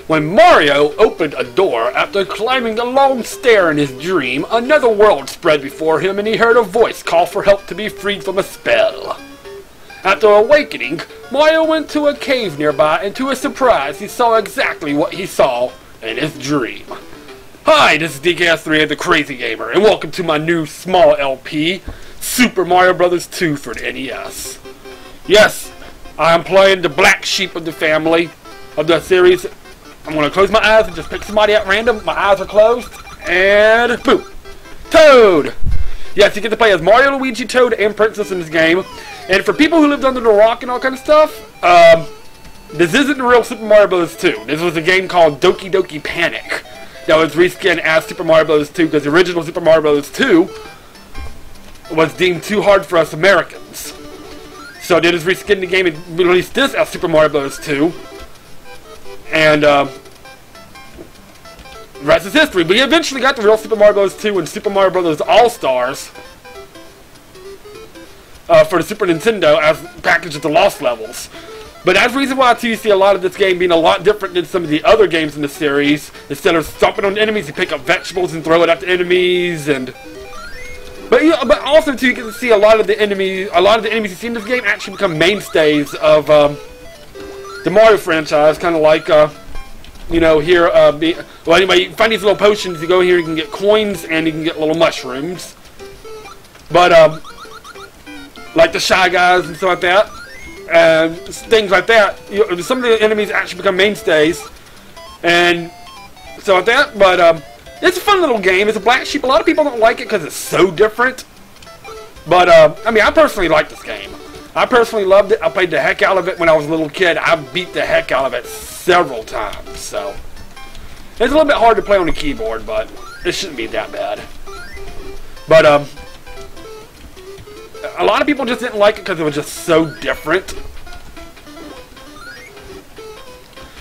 When Mario opened a door after climbing a long stair in his dream, another world spread before him and he heard a voice call for help to be freed from a spell. After awakening, Mario went to a cave nearby and to his surprise he saw exactly what he saw in his dream. Hi, this is DKS3, the Crazy Gamer, and welcome to my new small LP, Super Mario Bros. 2 for the NES. Yes, I am playing the black sheep of the family of the series. I'm going to close my eyes and just pick somebody at random. My eyes are closed, and boom! Toad! Yes, you get to play as Mario, Luigi, Toad, and Princess in this game. And for people who lived under the rock and all kind of stuff, this isn't the real Super Mario Bros. 2. This was a game called Doki Doki Panic that was reskinned as Super Mario Bros. 2 because the original Super Mario Bros. 2 was deemed too hard for us Americans. So they just reskinned the game and released this as Super Mario Bros. 2. And the rest is history. But he eventually got the real Super Mario Bros. 2 and Super Mario Bros. All-Stars for the Super Nintendo as packaged with the Lost Levels. But that's the reason why too, you see a lot of this game being a lot different than some of the other games in the series. Instead of stomping on enemies, you pick up vegetables and throw it at the enemies. But also too, you get to see a lot of the enemies you see in this game actually become mainstays of the Mario franchise. Kind of like you know, here. Well, anyway, you can find these little potions. You go here, you can get coins and you can get little mushrooms. But like the Shy Guys and stuff like that, and things like that. Some of the enemies actually become mainstays, and stuff like that. But it's a fun little game. It's a black sheep. A lot of people don't like it because it's so different. But I mean, I personally like this game. I personally loved it. I played the heck out of it when I was a little kid. I beat the heck out of it several times. So it's a little bit hard to play on the keyboard, but it shouldn't be that bad. But a lot of people just didn't like it because it was just so different.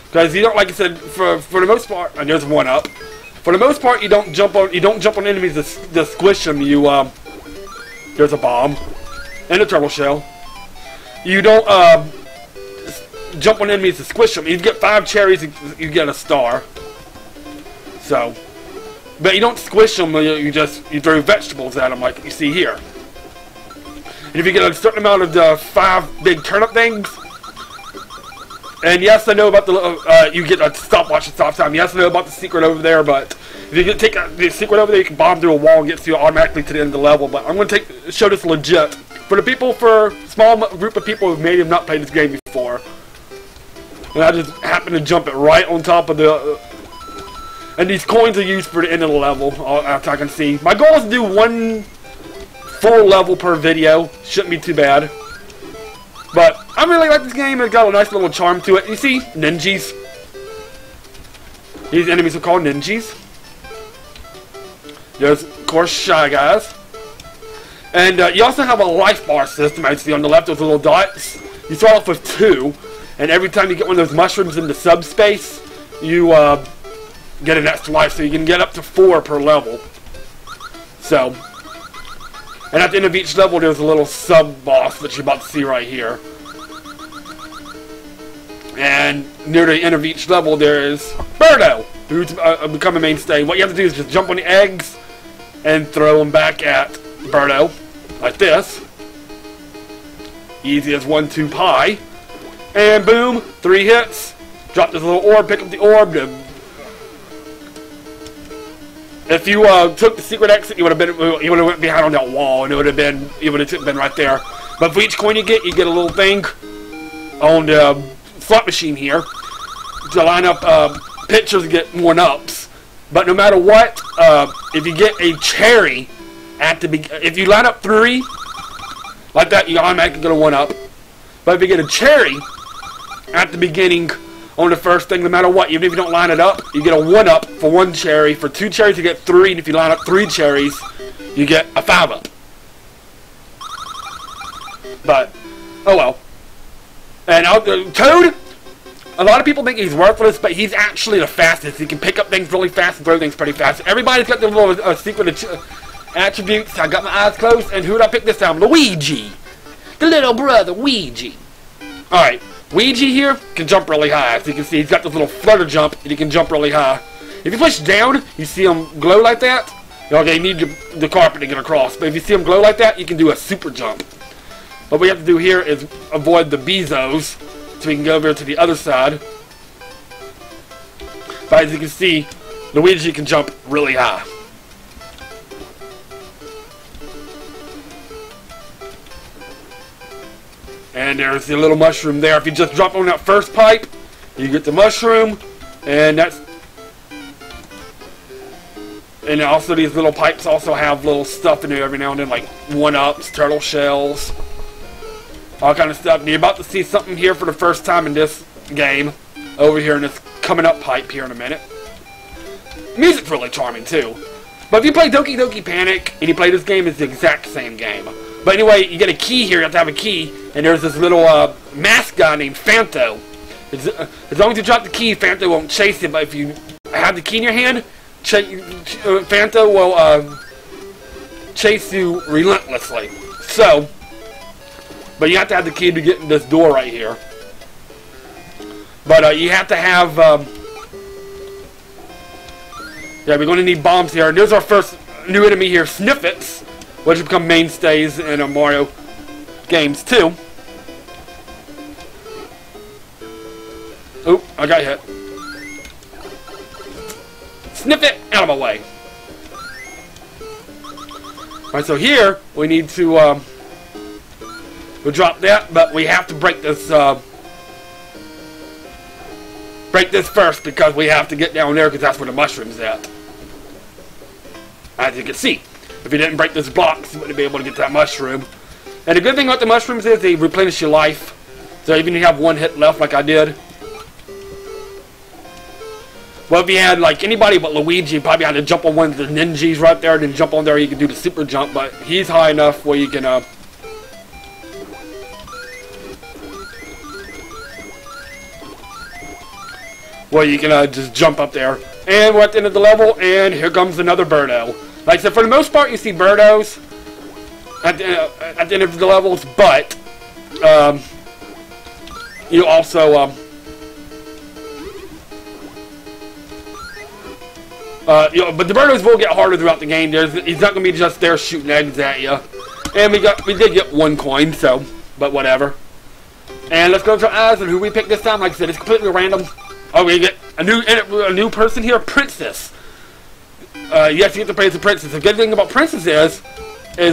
Because you don't, like I said, for the most part, and there's one up. For the most part, you don't jump on enemies to squish them. There's a bomb and a turtle shell. You don't jump on enemies to squish them. You get 5 cherries, you get a star. So, but you don't squish them. You throw vegetables at them, like you see here. And if you get a certain amount of the 5 big turnip things, and yes, I know about the you get a stopwatch and stop time. Yes, I know about the secret over there, but if you take the secret over there, you can bomb through a wall and get you automatically to the end of the level. But I'm going to show this legit for the people, for a small group of people who may have not played this game before. And I just happen to jump it right on top of the. And these coins are used for the end of the level, as I can see. My goal is to do 1 full level per video. Shouldn't be too bad. But I really like this game. It's got a nice little charm to it. You see, ninjas. These enemies are called ninjas. There's, of course, Shy Guys. And you also have a life bar system. As you see on the left, those little dots. You start off with 2. And every time you get one of those mushrooms into subspace, you get an extra life. So you can get up to 4 per level. So. And at the end of each level, there's a little sub-boss that you're about to see right here. And near the end of each level, there is Birdo, who's become a mainstay. What you have to do is just jump on the eggs and throw them back at Birdo, like this. Easy as 1, 2 pie. And boom, 3 hits. Drop this little orb, pick up the orb. If you took the secret exit, you would have went behind on that wall, and you would have been right there. But for each coin you get a little thing on the slot machine here to line up pictures and get 1-ups. But no matter what, if you get a cherry at the if you line up 3 like that, you automatically get a 1-up. But if you get a cherry at the beginning on the first thing, no matter what, even if you don't line it up, you get a 1-up for 1 cherry. For 2 cherries, you get 3, and if you line up 3 cherries, you get a 5-up. But, oh well. And Toad, a lot of people think he's worthless, but he's actually the fastest. He can pick up things really fast and throw things pretty fast. Everybody's got their little secret attributes. I got my eyes closed, and who did I pick this time? Luigi! The little brother, Luigi. Alright. Luigi here can jump really high. As you can see, he's got this little flutter jump, and he can jump really high. If you push down, you see him glow like that. Okay, you need the carpet to get across. But if you see him glow like that, you can do a super jump. What we have to do here is avoid the Bezos, so we can go over to the other side. But as you can see, Luigi can jump really high. And there's the little mushroom there. If you just drop on that first pipe, you get the mushroom, and that's... And also these little pipes also have little stuff in there every now and then, like 1-ups, turtle shells, all kind of stuff. And you're about to see something here for the first time in this game, over here in this coming up pipe here in a minute. Music's really charming too. But if you play Doki Doki Panic and you play this game, it's the exact same game. But anyway, you get a key here, you have to have a key, and there's this little mask guy named Phanto. As long as you drop the key, Phanto won't chase you, but if you have the key in your hand, Phanto will chase you relentlessly. So, but you have to have the key to get in this door right here. But you have to have, yeah, we're going to need bombs here. And there's our first new enemy here, Sniffits, which have become mainstays in Mario games too. Oop, I got hit. Sniff it out of my way. Alright, so here we need to we'll drop that, but we have to break this first because we have to get down there because that's where the mushroom's at. As you can see, if you didn't break this box, you wouldn't be able to get that mushroom. And the good thing about the mushrooms is they replenish your life. So even if you have 1 hit left like I did. Well, if you had, like, anybody but Luigi, you probably had to jump on one of the ninjas right there, and then jump on there, you can do the super jump, but he's high enough where you can, just jump up there. And we're at the end of the level, and here comes another Birdo. Like I said, for the most part, you see Birdos at the end of the levels, but, you also, but the Birdos will get harder throughout the game. He's not going to be just there shooting eggs at you. And we did get 1 coin, so, but whatever. And let's go to Oz, and who we pick this time. Like I said, it's completely random. Oh, we get a new person here, Princess. Yes, you get to play as a princess. The good thing about Princess is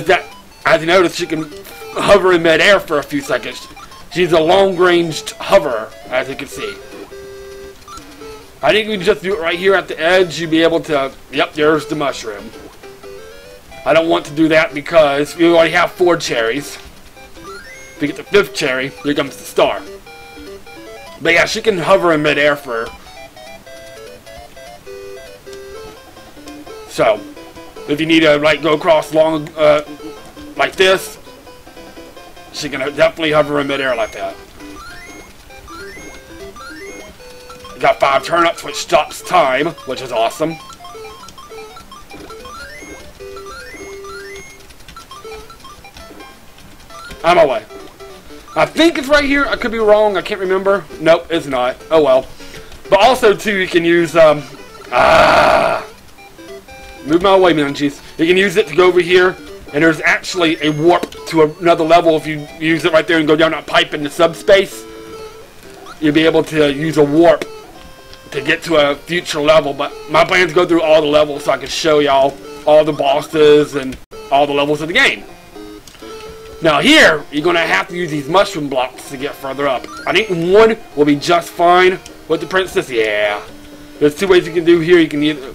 that, as you notice, she can hover in midair for a few seconds. She's a long-ranged hoverer, as you can see. I think we can just do it right here at the edge. You'd be able to... Yep, there's the mushroom. I don't want to do that because we already have 4 cherries. If we get the 5th cherry, here comes the star. But yeah, she can hover in midair for... So, if you need to, like, go across long, like this, she can definitely hover in midair like that. Got 5 turn-ups, which stops time, which is awesome. On my way. I think it's right here. I could be wrong. I can't remember. Nope, it's not. Oh well. But also, too, you can use, move my way, munchies. You can use it to go over here, and there's actually a warp to another level if you use it right there and go down that pipe in the subspace. You'll be able to use a warp to get to a future level, but my plan is to go through all the levels so I can show y'all all the bosses and all the levels of the game. Now here, you're going to have to use these mushroom blocks to get further up. I think 1 will be just fine with the princess. Yeah. There's 2 ways you can do here. You can either...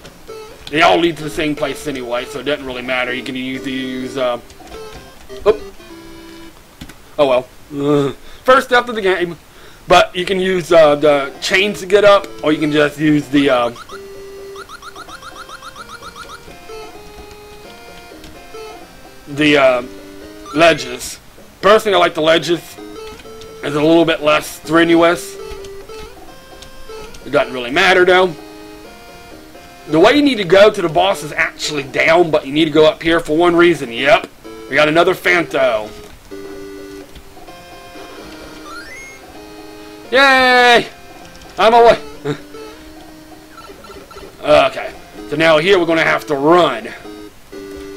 They all lead to the same place anyway, so it doesn't really matter. You can use oh well. First step of the game. But you can use the chains to get up, or you can just use the ledges. Personally, I like the ledges. It's a little bit less strenuous. It doesn't really matter though. The way you need to go to the boss is actually down, but you need to go up here for one reason. Yep, we got another Phanto. Yay! I'm away. Okay. So now here we're going to have to run.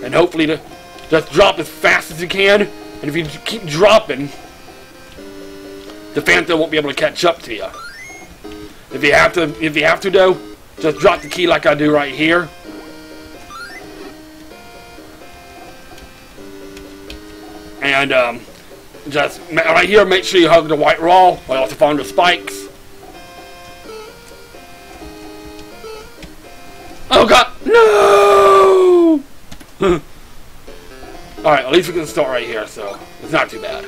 And hopefully just drop as fast as you can. And if you keep dropping, the Phantom won't be able to catch up to you. If you have to though, just drop the key like I do right here. And just right here, make sure you hug the white wall or else you fall into spikes. Oh god, no! Alright, at least we can start right here, so it's not too bad.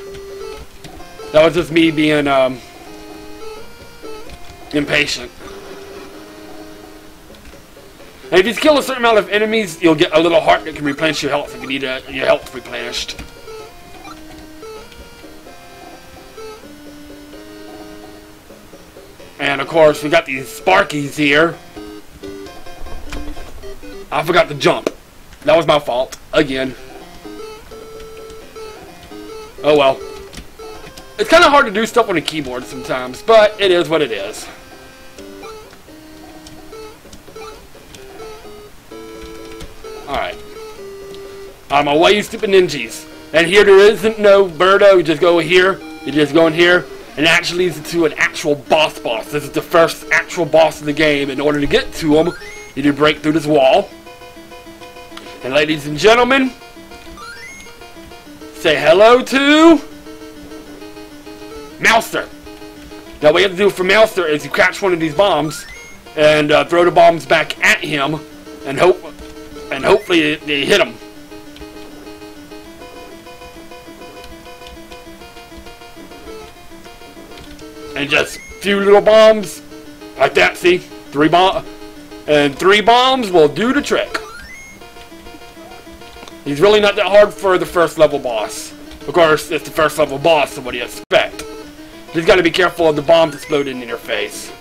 That was just me being impatient. And if you kill a certain amount of enemies, you'll get a little heart that can replenish your health if you need your health replenished. And of course, we got these Sparkies here. I forgot to jump. That was my fault. Again. Oh well. It's kind of hard to do stuff on a keyboard sometimes, but it is what it is. Alright. I'm away, you stupid ninjas. And here there isn't no Birdo. You just go here. You just go in here. And it actually leads to an actual boss. This is the first actual boss of the game. In order to get to him, you need to break through this wall. And ladies and gentlemen, say hello to Mouser. Now what you have to do for Mouser is you catch one of these bombs and throw the bombs back at him, and hopefully they hit him. And just a few little bombs like that. See, 3 bombs, and 3 bombs will do the trick. He's really not that hard for the first level boss. Of course, it's the first level boss, so what do you expect? You just gotta be careful of the bombs exploding in your face.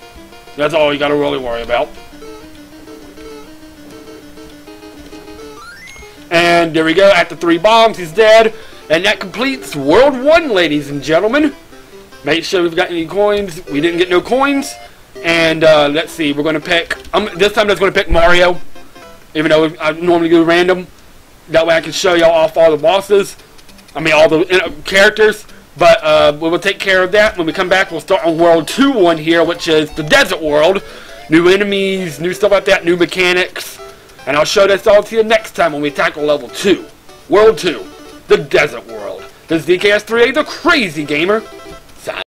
That's all you gotta really worry about. And there we go, after 3 bombs, he's dead. And that completes World 1, ladies and gentlemen. Make sure we've got any coins. We didn't get no coins. And let's see, we're gonna pick, this time I'm just gonna pick Mario. Even though I normally do random. That way I can show y'all off all the bosses. I mean, all the characters. But we will take care of that. When we come back, we'll start on World 2 one here, which is the Desert World. New enemies, new stuff like that, new mechanics. And I'll show this all to you next time when we tackle Level 2. World 2, the Desert World. This is DKS3A, the Crazy Gamer.